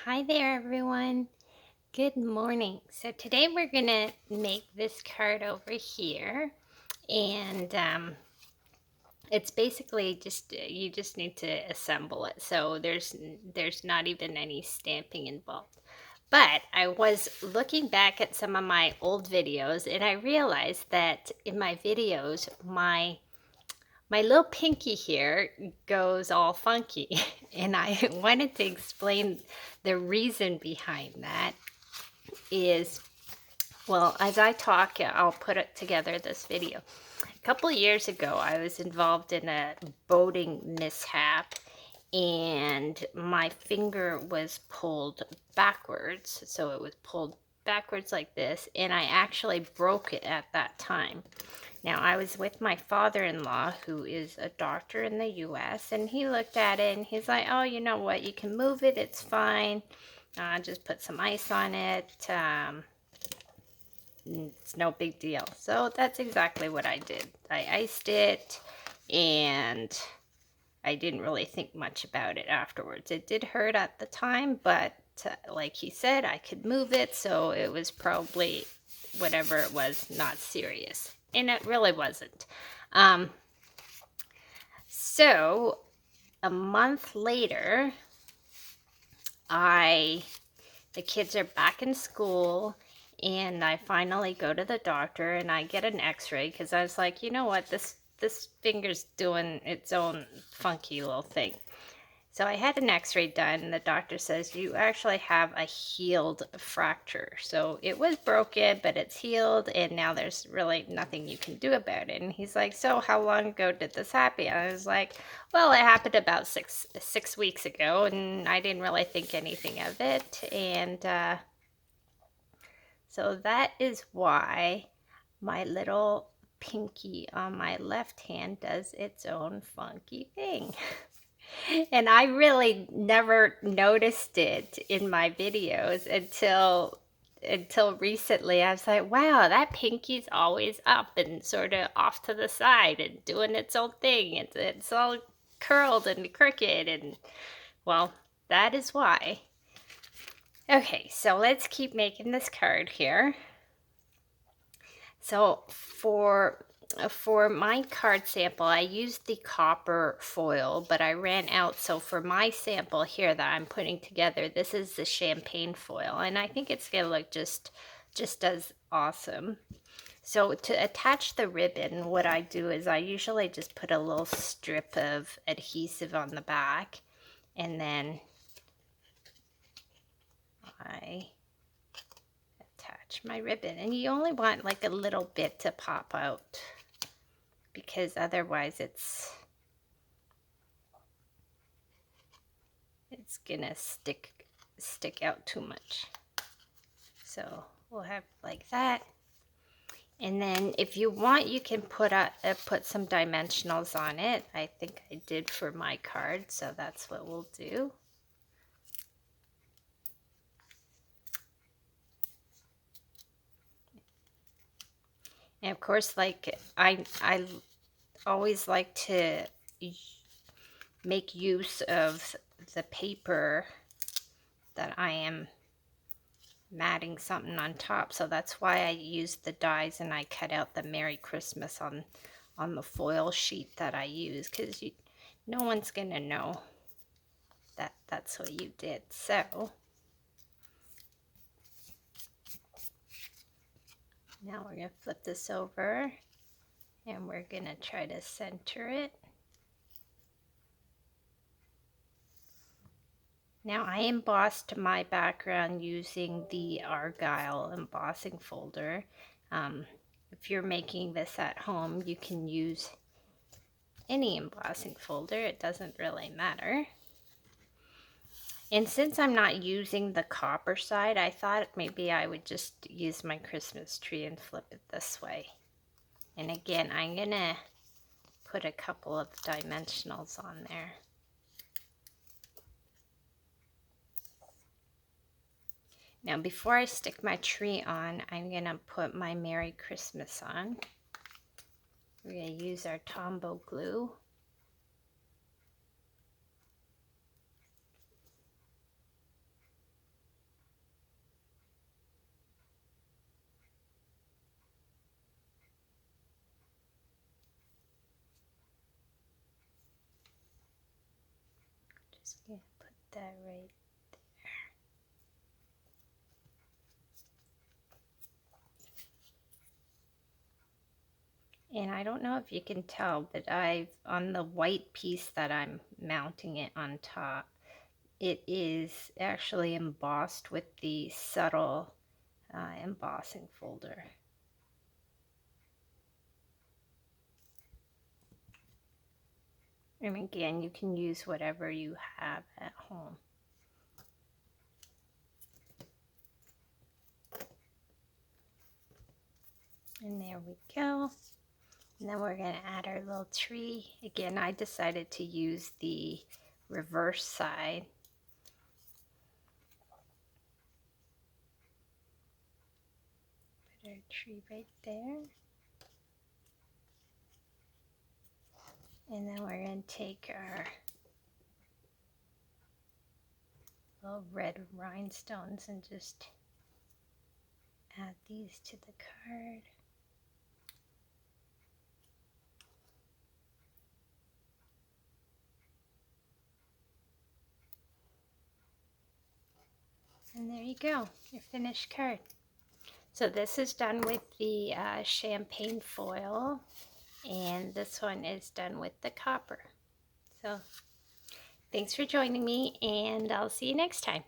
Hi there, everyone. Good morning. So today we're gonna make this card over here, and it's basically just you just need to assemble it. So there's not even any stamping involved. But I was looking back at some of my old videos, and I realized that in my videos, my little pinky here goes all funky, and I wanted to explain the reason behind that is, well, as I talk, I'll put it together this video. A couple of years ago, I was involved in a boating mishap, and my finger was pulled backwards. So it was pulled backwards like this, and I actually broke it at that time. Now, I was with my father-in-law, who is a doctor in the US, and he looked at it and he's like, oh, you know what? You can move it. It's fine. Just put some ice on it. It's no big deal. So that's exactly what I did. I iced it, and I didn't really think much about it afterwards. It did hurt at the time, but like he said, I could move it, so it was probably, whatever it was, not serious. And it really wasn't. Um, so a month later, the kids are back in school, and I finally go to the doctor and I get an x-ray because I was like, you know what, this finger's doing its own funky little thing. So I had an x-ray done, and the doctor says you actually have a healed fracture. So it was broken, but it's healed, and now there's really nothing you can do about it. And he's like, so how long ago did this happen? I was like, well, it happened about six weeks ago, and I didn't really think anything of it. And so that is why my little pinky on my left hand does its own funky thing. And I really never noticed it in my videos until recently. I was like, wow, that pinky's always up and sort of off to the side and doing its own thing. It's all curled and crooked, and well, that is why. Okay, so let's keep making this card here. So for my card sample, I used the copper foil, but I ran out. So for my sample here that I'm putting together, this is the champagne foil, and I think it's gonna look just as awesome. So to attach the ribbon, what I do is I usually just put a little strip of adhesive on the back, and then I attach my ribbon. And you only want like a little bit to pop out, because otherwise it's gonna stick out too much. So we'll have like that. And then if you want, you can put some dimensionals on it. I think I did for my card, so that's what we'll do. And of course, like I always like to make use of the paper that I am matting something on top, so that's why I used the dies and I cut out the Merry Christmas on the foil sheet that I use, because no one's gonna know that that's what you did. So now we're gonna flip this over and we're gonna try to center it. Now I embossed my background using the Argyle embossing folder. If you're making this at home, you can use any embossing folder. It doesn't really matter. And since I'm not using the copper side, I thought maybe I would just use my Christmas tree and flip it this way. And again, I'm gonna put a couple of dimensionals on there. Now, before I stick my tree on, I'm gonna put my Merry Christmas on. We're gonna use our Tombow glue. just gonna put that right there. And I don't know if you can tell, but on the white piece that I'm mounting it on top, it is actually embossed with the subtle embossing folder. And again, you can use whatever you have at home. And there we go. And then we're going to add our little tree. Again, I decided to use the reverse side. Put our tree right there. And then we're going to take our little red rhinestones and just add these to the card. And there you go, your finished card. So this is done with the champagne foil, and this one is done with the copper. So thanks for joining me, and I'll see you next time.